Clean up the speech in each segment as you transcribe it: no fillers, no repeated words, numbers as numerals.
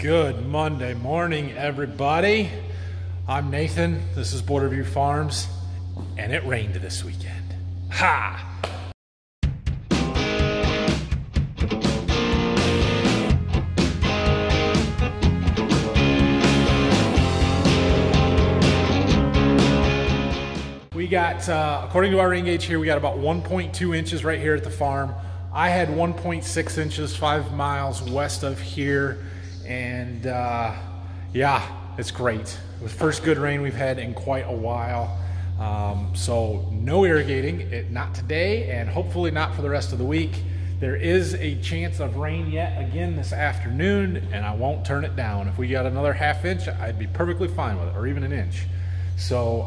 Good Monday morning, everybody. I'm Nathan. This is Borderview Farms, and it rained this weekend. Ha! We got, according to our rain gauge here, we got about 1.2 inches right here at the farm. I had 1.6 inches 5 miles west of here, and yeah, it's great. It was the first good rain we've had in quite a while. So no irrigating, not today, and hopefully not for the rest of the week. There is a chance of rain yet again this afternoon, and I won't turn it down. If we got another ½ inch, I'd be perfectly fine with it, or even an inch. So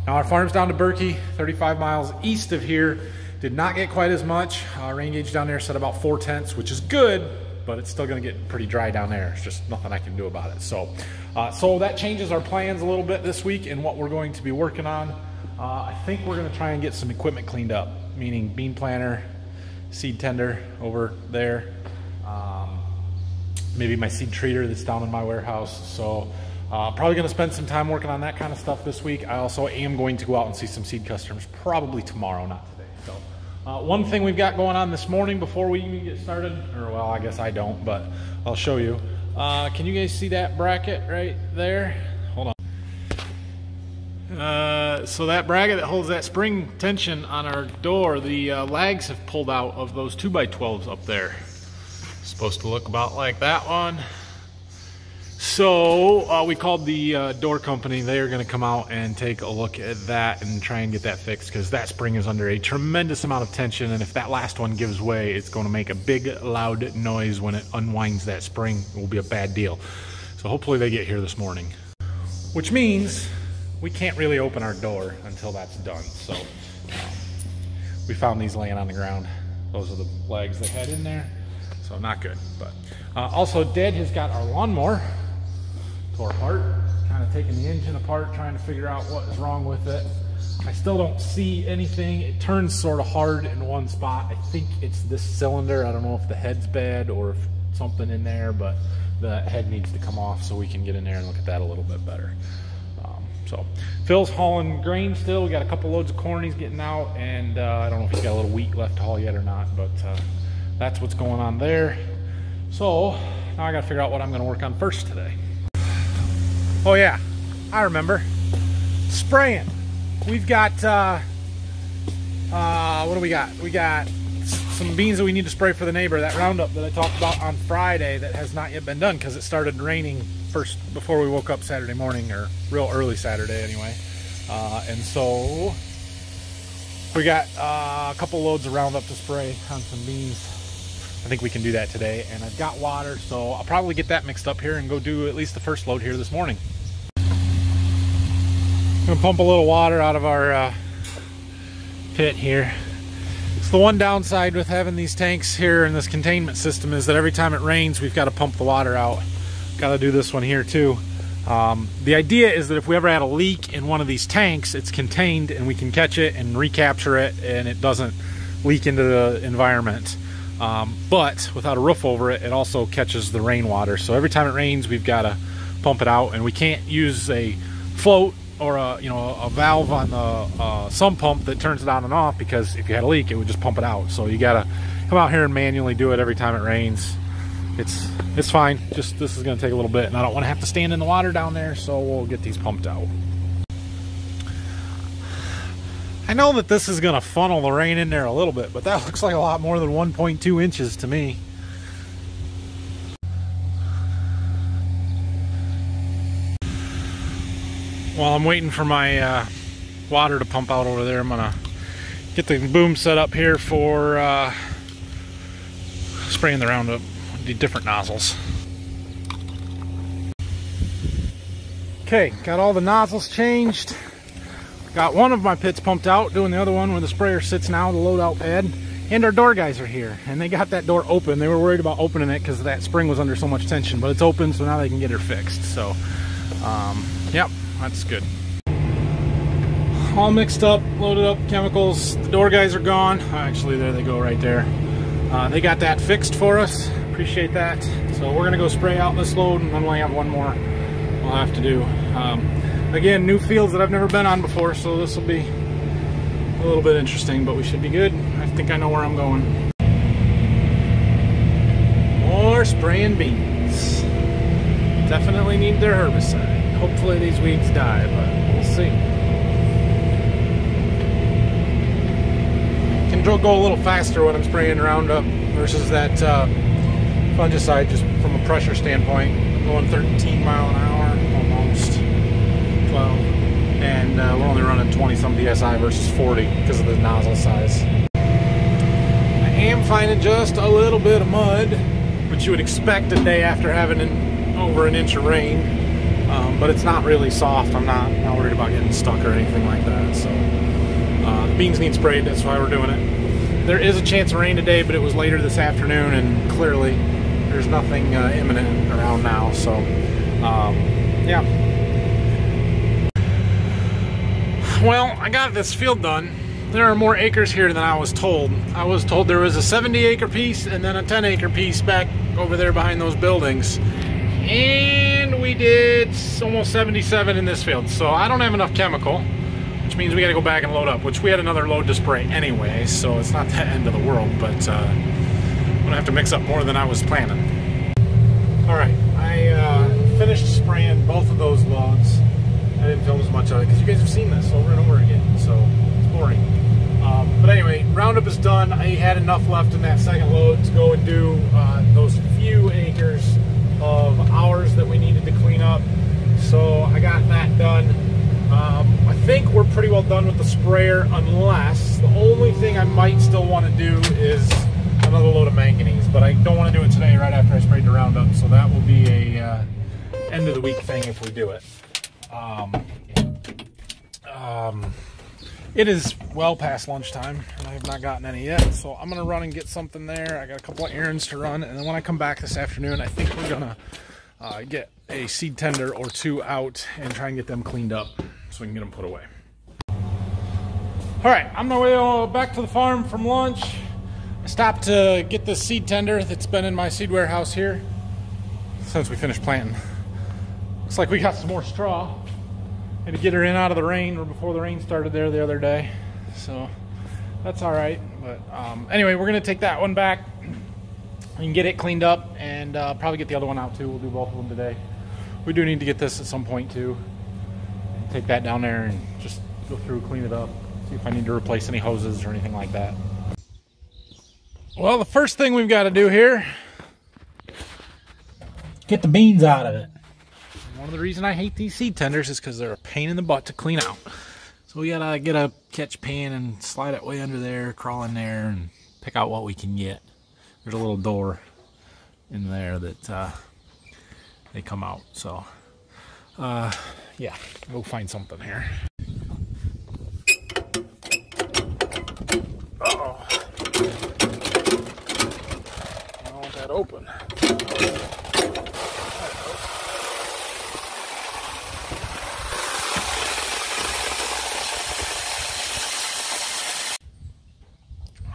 now our farm's down to Berkey, 35 miles east of here. Did not get quite as much. Rain gauge down there said about 4/10, which is good, but it's still gonna get pretty dry down there. It's just nothing I can do about it. So that changes our plans a little bit this week and what we're going to be working on. I think we're gonna try and get some equipment cleaned up, meaning bean planter, seed tender over there, maybe my seed treater that's down in my warehouse. So probably gonna spend some time working on that kind of stuff this week. I also am going to go out and see some seed customers probably tomorrow, not today. So one thing we've got going on this morning before we even get started, or well, I guess I don't, but I'll show you. Can you guys see that bracket right there? Hold on. So that bracket that holds that spring tension on our door, the lags have pulled out of those 2x12s up there. Supposed to look about like that one. So we called the door company. They are going to come out and take a look at that and try and get that fixed, because that spring is under a tremendous amount of tension, and if that last one gives way, it's going to make a big loud noise when it unwinds that spring. It will be a bad deal. So hopefully they get here this morning, which means we can't really open our door until that's done. So we found these laying on the ground. Those are the legs they had in there, so not good. But also Dad has got our lawnmower tore apart, kind of taking the engine apart, trying to figure out what is wrong with it. I still don't see anything. It turns sort of hard in one spot. I think it's this cylinder. I don't know if the head's bad or if something in there, but the head needs to come off so we can get in there and look at that a little bit better. So Phil's hauling grain still. We got a couple loads of corn he's getting out, and I don't know if he's got a little wheat left to haul yet or not, but that's what's going on there. So now I got to figure out what I'm going to work on first today. Oh yeah, I remember. Spraying. We've got, what do we got? We got some beans that we need to spray for the neighbor, that Roundup that I talked about on Friday that has not yet been done because it started raining first before we woke up Saturday morning, or real early Saturday anyway. And so we got a couple loads of Roundup to spray on some beans. I think we can do that today, and I've got water, so I'll probably get that mixed up here and go do at least the first load here this morning. I'm gonna pump a little water out of our pit here. It's the one downside with having these tanks here in this containment system, is that every time it rains, we've got to pump the water out. Got to do this one here too. The idea is that if we ever had a leak in one of these tanks, it's contained and we can catch it and recapture it, and it doesn't leak into the environment. But without a roof over it, it also catches the rainwater. So every time it rains, we've got to pump it out, and we can't use a float or a valve on the sump pump that turns it on and off, because if you had a leak, it would just pump it out. So you got to come out here and manually do it every time it rains. It's fine. Just this is going to take a little bit, and I don't want to have to stand in the water down there, so we'll get these pumped out. I know that this is going to funnel the rain in there a little bit, but that looks like a lot more than 1.2 inches to me. While I'm waiting for my water to pump out over there, I'm going to get the boom set up here for spraying the Roundup with the different nozzles. Okay, got all the nozzles changed. Got one of my pits pumped out, doing the other one where the sprayer sits now, the loadout pad. And our door guys are here, and they got that door open. They were worried about opening it because that spring was under so much tension, but it's open, so now they can get her fixed. So, yep, that's good. All mixed up, loaded up, chemicals. The door guys are gone. Actually, there they go right there. They got that fixed for us. Appreciate that. So we're gonna go spray out this load, and then we have one more we'll have to do. Again, new fields that I've never been on before, so this will be a little bit interesting, but we should be good. I think I know where I'm going. More spraying beans. Definitely need their herbicide. Hopefully these weeds die, but we'll see. Can go a little faster when I'm spraying Roundup versus that fungicide, just from a pressure standpoint. I'm going 13 mile an hour, almost 12, and we're only running 20-some PSI versus 40 because of the nozzle size. I am finding just a little bit of mud, which you would expect a day after having over an inch of rain, but it's not really soft. I'm not worried about getting stuck or anything like that. So the beans need sprayed, that's why we're doing it. There is a chance of rain today, but it was later this afternoon, and clearly there's nothing imminent around now. So yeah. Well, I got this field done. There are more acres here than I was told. I was told there was a 70-acre piece and then a 10-acre piece back over there behind those buildings. And we did almost 77 in this field. So I don't have enough chemical, which means we got to go back and load up, which we had another load to spray anyway, so it's not the end of the world, but I'm gonna have to mix up more than I was planning. All right, I finished spraying both of those loads. I didn't film as much of it because you guys have seen this over and over again, so it's boring. But anyway, Roundup is done. I had enough left in that second load to go and do those few acres of ours that we needed to clean up. So I got that done. I think we're pretty well done with the sprayer, unless the only thing I might still want to do is another load of manganese, but I don't want to do it today right after I sprayed the Roundup, so that will be a end of the week thing if we do it. It is well past lunchtime and I have not gotten any yet, so I'm gonna run and get something there. I got a couple of errands to run, and then when I come back this afternoon, I think we're gonna get a seed tender or two out and try and get them cleaned up so we can get them put away. All right, I'm on my way back to the farm from lunch. I stopped to get this seed tender that's been in my seed warehouse here since we finished planting. Looks like we got some more straw. Had to get her in out of the rain, or before the rain started there the other day, so that's all right. But anyway, we're gonna take that one back and get it cleaned up, and probably get the other one out too. We'll do both of them today. We do need to get this at some point too. Take that down there and just go through, clean it up, see if I need to replace any hoses or anything like that. Well, the first thing we've got to do here, get the beans out of it. One of the reasons I hate these seed tenders is because they're a pain in the butt to clean out. So we gotta get a catch pan and slide it way under there, crawl in there, and pick out what we can get. There's a little door in there that they come out. So yeah, we'll find something here. Uh-oh. I don't want that open.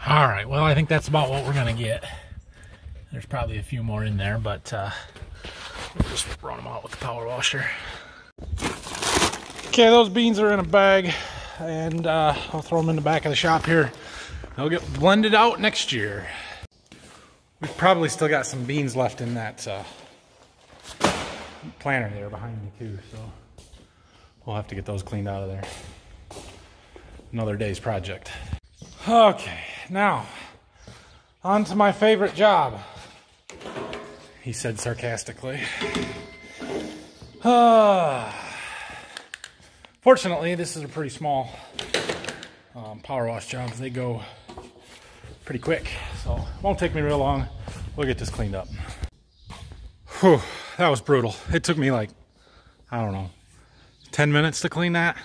All right, well, I think that's about what we're gonna get. There's probably a few more in there, but we'll just run them out with the power washer. Okay, those beans are in a bag, and I'll throw them in the back of the shop here. They'll get blended out next year. We've probably still got some beans left in that planter there behind me too, so we'll have to get those cleaned out of there. Another day's project. Okay, now on to my favorite job, he said sarcastically. Fortunately, this is a pretty small power wash job. They go pretty quick, so it won't take me real long. We'll get this cleaned up. Whew, that was brutal. It took me like, I don't know, 10 minutes to clean that.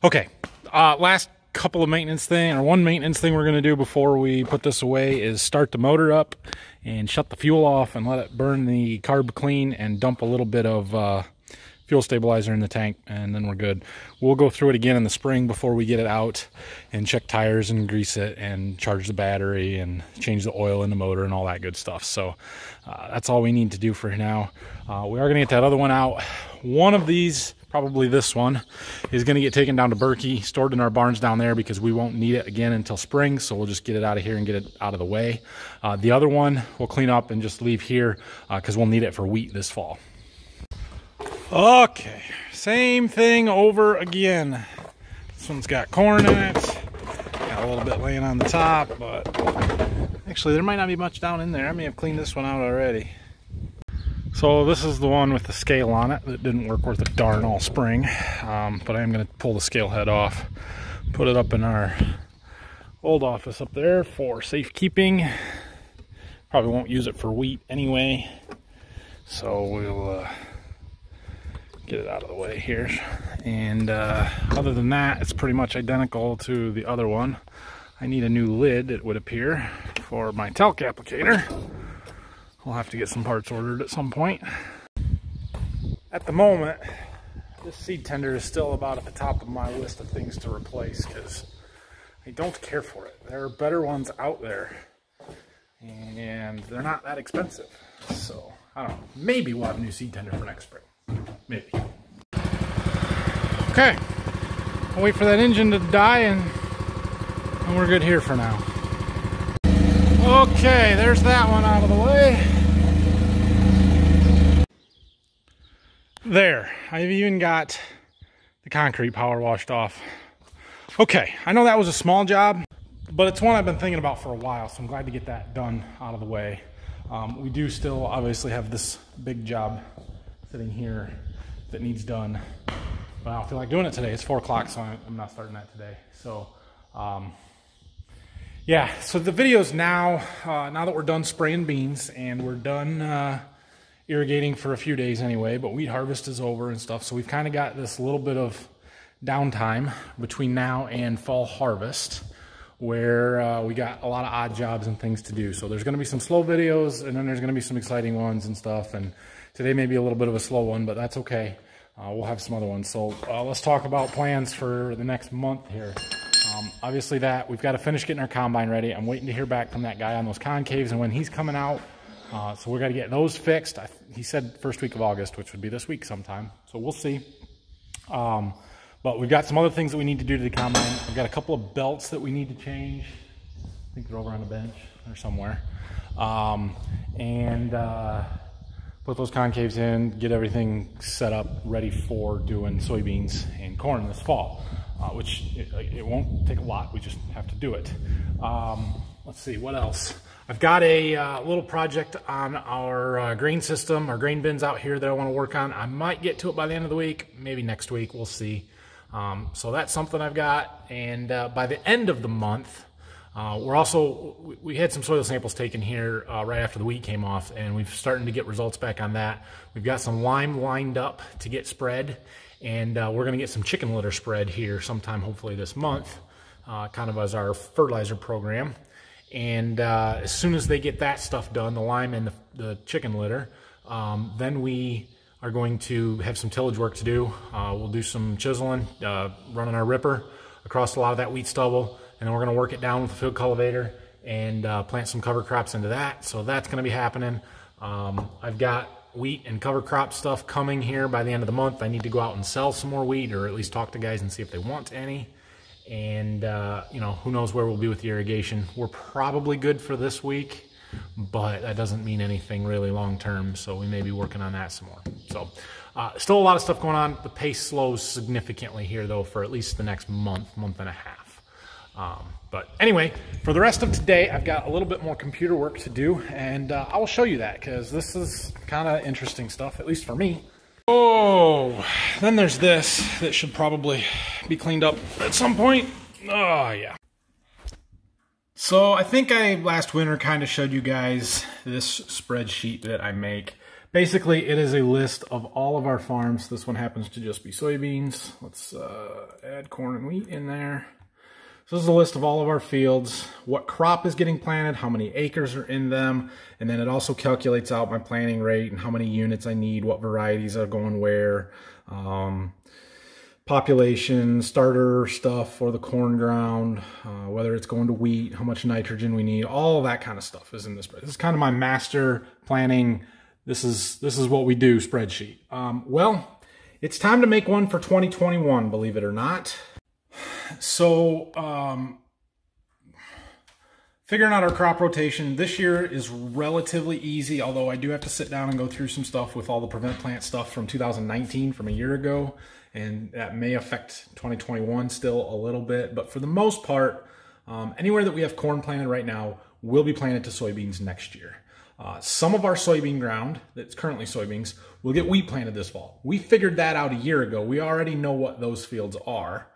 Okay, last couple of maintenance thing, or one maintenance thing we're going to do before we put this away is start the motor up and shut the fuel off and let it burn the carb clean and dump a little bit of fuel stabilizer in the tank, and then we're good. We'll go through it again in the spring before we get it out and check tires and grease it and charge the battery and change the oil in the motor and all that good stuff. So that's all we need to do for now. We are going to get that other one out. One of these, probably this one, is going to get taken down to Berkey, stored in our barns down there because we won't need it again until spring, so we'll just get it out of here and get it out of the way. The other one we'll clean up and just leave here because we'll need it for wheat this fall. Okay, same thing over again. This one's got corn in it. Got a little bit laying on the top, but actually there might not be much down in there. I may have cleaned this one out already. So this is the one with the scale on it that didn't work worth a darn all spring, but I am going to pull the scale head off, put it up in our old office up there for safekeeping. Probably won't use it for wheat anyway, so we'll get it out of the way here. And other than that, it's pretty much identical to the other one. I need a new lid, it would appear, for my talc applicator. I'll have to get some parts ordered at some point. At the moment, this seed tender is still about at the top of my list of things to replace because I don't care for it. There are better ones out there, and they're not that expensive. So, I don't know. Maybe we'll have a new seed tender for next spring. Maybe. Okay. I'll wait for that engine to die, and we're good here for now. Okay, there's that one out of the way. There, I've even got the concrete power washed off. Okay, I know that was a small job, but it's one I've been thinking about for a while, so I'm glad to get that done out of the way. We do still obviously have this big job sitting here that needs done, but I don't feel like doing it today. It's 4 o'clock, so I'm not starting that today. So, yeah, so the video's now that we're done spraying beans and we're done irrigating for a few days anyway, but wheat harvest is over and stuff, so we've kind of got this little bit of downtime between now and fall harvest where we got a lot of odd jobs and things to do. So there's going to be some slow videos, and then there's going to be some exciting ones and stuff, and today may be a little bit of a slow one, but that's okay. We'll have some other ones. So let's talk about plans for the next month here. Obviously we've got to finish getting our combine ready. I'm waiting to hear back from that guy on those concaves and when he's coming out. So we're got to get those fixed. He said first week of August, which would be this week sometime. So we'll see. But we've got some other things that we need to do to the combine. I've got a couple of belts that we need to change. I think they're over on the bench or somewhere. Put those concaves in, get everything set up, ready for doing soybeans and corn this fall. Which it won't take a lot, we just have to do it. Let's see, what else? I've got a little project on our grain system, our grain bins out here that I want to work on. I might get to it by the end of the week, maybe next week, we'll see. So that's something I've got, and by the end of the month, we had some soil samples taken here right after the wheat came off, and we're starting to get results back on that. We've got some lime lined up to get spread, and we're going to get some chicken litter spread here sometime, hopefully this month, kind of as our fertilizer program. And as soon as they get that stuff done, the lime and the chicken litter, then we are going to have some tillage work to do. We'll do some chiseling, running our ripper across a lot of that wheat stubble, and then we're going to work it down with a field cultivator and plant some cover crops into that. So that's going to be happening. I've got wheat and cover crop stuff coming here by the end of the month. I need to go out and sell some more wheat, or at least talk to guys and see if they want any. And you know, who knows where we'll be with the irrigation. We're probably good for this week, but that doesn't mean anything really long term, so we may be working on that some more. So still a lot of stuff going on. The pace slows significantly here though for at least the next month and a half. But anyway, for the rest of today, I've got a little bit more computer work to do, and I will show you that because this is kind of interesting stuff, at least for me. Oh, then there's this that should probably be cleaned up at some point. Oh, yeah. So I think I last winter kind of showed you guys this spreadsheet that I make. Basically, it is a list of all of our farms. This one happens to just be soybeans. Let's add corn and wheat in there. So this is a list of all of our fields, what crop is getting planted, how many acres are in them, and then it also calculates out my planting rate and how many units I need, what varieties are going where, population, starter stuff for the corn ground, whether it's going to wheat, how much nitrogen we need, all that kind of stuff is in this. This is kind of my master planning. This is what we do spreadsheet. Well, it's time to make one for 2021, believe it or not. So, figuring out our crop rotation this year is relatively easy, although I do have to sit down and go through some stuff with all the prevent plant stuff from 2019, from a year ago, and that may affect 2021 still a little bit. But for the most part, anywhere that we have corn planted right now will be planted to soybeans next year. Some of our soybean ground that's currently soybeans will get wheat planted this fall. We figured that out a year ago. We already know what those fields are.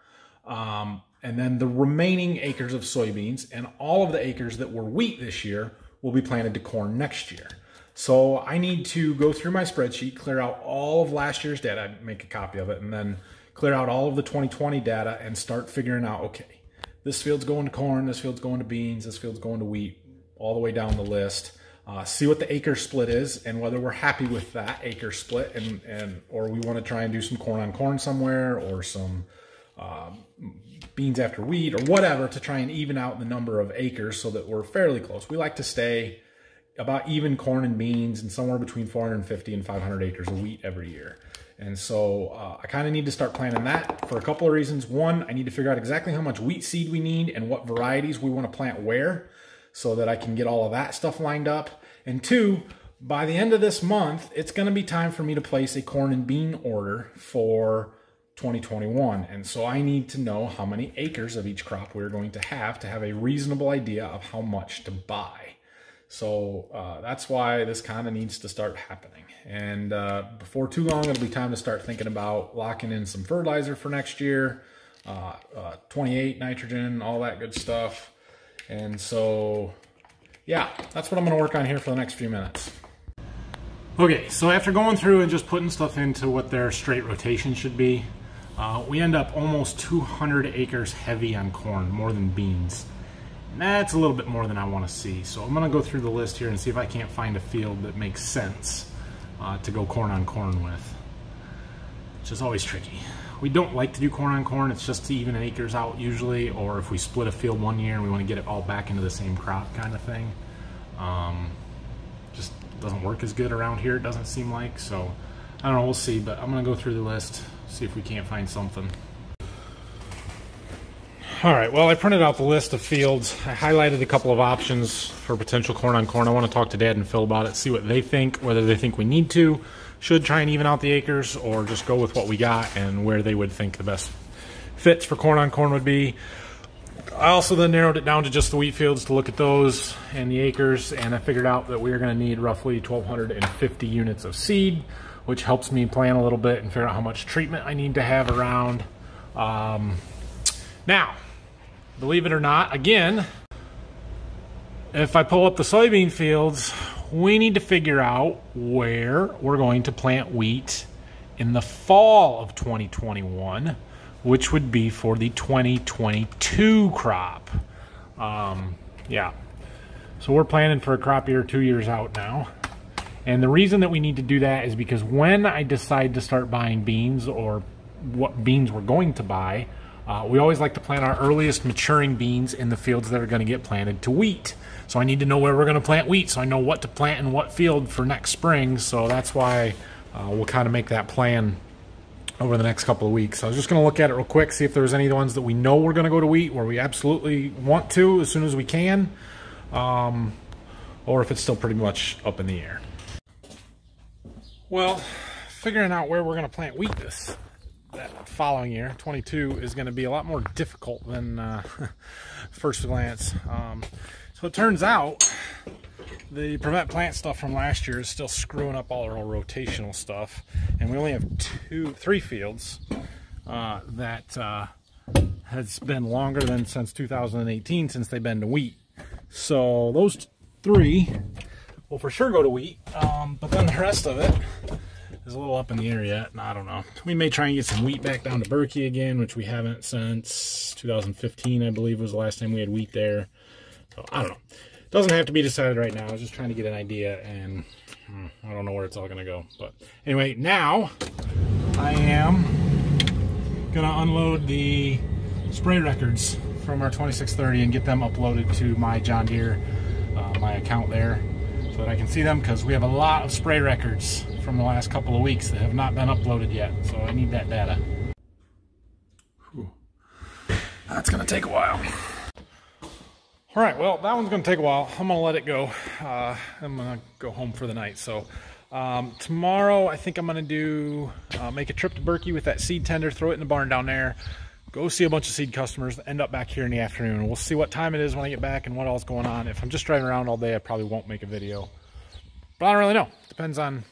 And then the remaining acres of soybeans and all of the acres that were wheat this year will be planted to corn next year. So I need to go through my spreadsheet, clear out all of last year's data, make a copy of it, and then clear out all of the 2020 data and start figuring out, okay, this field's going to corn, this field's going to beans, this field's going to wheat, all the way down the list. See what the acre split is and whether we're happy with that acre split, or we want to try and do some corn on corn somewhere, or some beans after wheat, or whatever, to try and even out the number of acres so that we're fairly close. We like to stay about even corn and beans, and somewhere between 450 and 500 acres of wheat every year. And so I kind of need to start planning that for a couple of reasons. One, I need to figure out exactly how much wheat seed we need and what varieties we want to plant where, so that I can get all of that stuff lined up. And two, by the end of this month, it's going to be time for me to place a corn and bean order for 2021. And so I need to know how many acres of each crop we're going to have a reasonable idea of how much to buy. So that's why this kind of needs to start happening. And before too long, it'll be time to start thinking about locking in some fertilizer for next year, 28 nitrogen, all that good stuff. And so, yeah, that's what I'm going to work on here for the next few minutes. Okay, so after going through and just putting stuff into what their straight rotation should be, we end up almost 200 acres heavy on corn, more than beans. And that's a little bit more than I want to see. So I'm going to go through the list here and see if I can't find a field that makes sense to go corn on corn with, which is always tricky. We don't like to do corn on corn. It's just to even acres out usually, or if we split a field one year and we want to get it all back into the same crop kind of thing. Just doesn't work as good around here, it doesn't seem like. So I don't know, we'll see, but I'm going to go through the list, see if we can't find something. All right, well, I printed out the list of fields. I highlighted a couple of options for potential corn on corn. I want to talk to Dad and Phil about it, see what they think, whether they think we need to, should try and even out the acres, or just go with what we got and where they would think the best fits for corn on corn would be. I also then narrowed it down to just the wheat fields to look at those and the acres, and I figured out that we are going to need roughly 1,250 units of seed, which helps me plan a little bit and figure out how much treatment I need to have around. Now, believe it or not, again, if I pull up the soybean fields, we need to figure out where we're going to plant wheat in the fall of 2021, which would be for the 2022 crop. Yeah, so we're planning for a crop year 2 years out now. And the reason that we need to do that is because when I decide to start buying beans, or what beans we're going to buy, we always like to plant our earliest maturing beans in the fields that are going to get planted to wheat. So I need to know where we're going to plant wheat, so I know what to plant in what field for next spring. So that's why we'll kind of make that plan over the next couple of weeks. So I was just going to look at it real quick, see if there's any ones that we know we're going to go to wheat, where we absolutely want to as soon as we can, or if it's still pretty much up in the air. Well, figuring out where we're going to plant wheat that following year, 22, is going to be a lot more difficult than first glance. So it turns out the prevent plant stuff from last year is still screwing up all our rotational stuff, and we only have 3 fields that has been longer than since 2018 since they've been to wheat. So those 3 will for sure go to wheat, but then the rest of it, is a little up in the air yet, and I don't know. We may try and get some wheat back down to Berkey again, which we haven't since 2015, I believe was the last time we had wheat there. So I don't know. Doesn't have to be decided right now. I was just trying to get an idea, and I don't know where it's all going to go. But anyway, now I am going to unload the spray records from our 2630 and get them uploaded to my John Deere, my account there, so that I can see them, because we have a lot of spray records from the last couple of weeks that have not been uploaded yet, so I need that data. Whew. That's gonna take a while. All right, well, that one's gonna take a while. I'm gonna let it go. I'm gonna go home for the night. So tomorrow I think I'm gonna do make a trip to Berkey with that seed tender, throw it in the barn down there, go see a bunch of seed customers, end up back here in the afternoon. We'll see what time it is when I get back and what all's going on. If I'm just driving around all day, I probably won't make a video. But I don't really know. Depends on,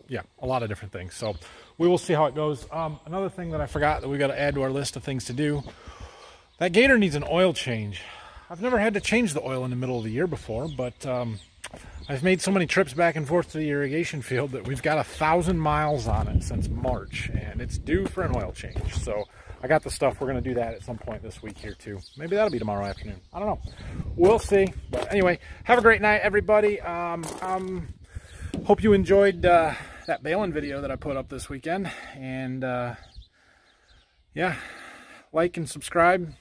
yeah, a lot of different things. So we will see how it goes. Another thing that I forgot that we got to add to our list of things to do, that gator needs an oil change. I've never had to change the oil in the middle of the year before, but I've made so many trips back and forth to the irrigation field that we've got 1,000 miles on it since March, and it's due for an oil change. So I got the stuff. We're going to do that at some point this week here too. Maybe that'll be tomorrow afternoon. I don't know. We'll see. But anyway, have a great night, everybody. Hope you enjoyed that baling video that I put up this weekend. And yeah, like and subscribe.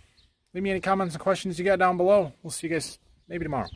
Leave me any comments and questions you got down below. We'll see you guys maybe tomorrow.